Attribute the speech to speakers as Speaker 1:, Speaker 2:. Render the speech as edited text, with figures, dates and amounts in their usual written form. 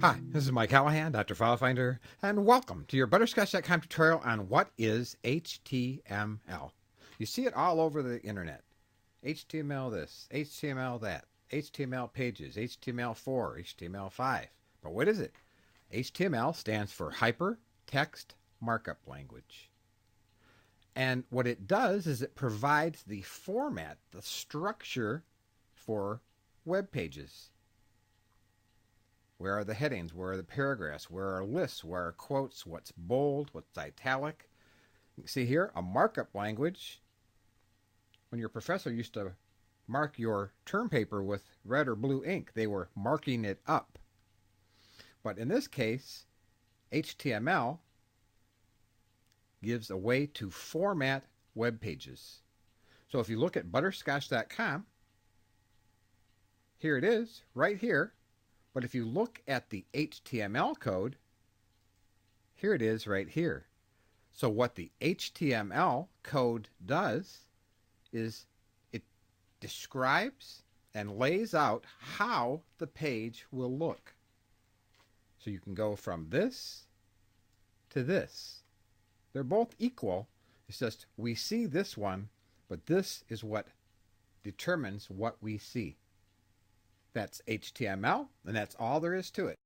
Speaker 1: Hi, this is Mike Callahan, Dr. FileFinder, and welcome to your Butterscotch.com tutorial on what is HTML. You see it all over the internet. HTML this, HTML that, HTML pages, HTML4, HTML5. But what is it? HTML stands for Hypertext Markup Language. And what it does is it provides the format, the structure for web pages. Where are the headings? Where are the paragraphs? Where are lists? Where are quotes? What's bold? What's italic? You can see here a markup language. When your professor used to mark your term paper with red or blue ink, they were marking it up. But in this case, HTML gives a way to format web pages. So if you look at butterscotch.com, here it is, right here. But if you look at the HTML code, here it is right here. So what the HTML code does is it describes and lays out how the page will look. So you can go from this to this. They're both equal. It's just we see this one, but this is what determines what we see. That's HTML, and that's all there is to it.